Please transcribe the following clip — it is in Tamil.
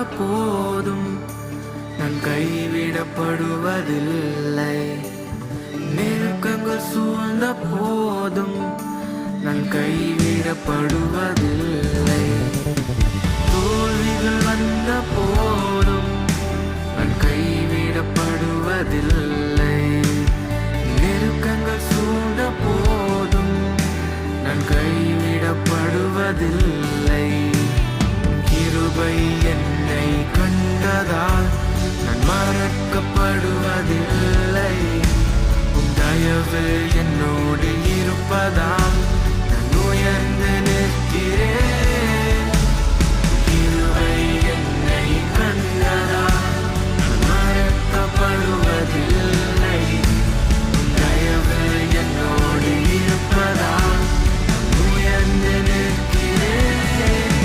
போதும் நான் கைவிடப்படுவதில்லை. நெருக்கங்கள் சூழ்ந்த போதும் நான் கைவிடப்படுவதில்லை. தோல்விகள் வந்த போதும் நான் கைவிடப்படுவதில்லை. நெருக்கங்கள் சூழ்ந்த போதும் நான் கைவிடப்படுவதில்லை. கிருபை என்னை கண்டதால் நான் மறக்கப்படுவதில்லை. உம் தயவு என்னோடு இருப்பதால் நான் உயர்ந்து நிற்கிறேன்.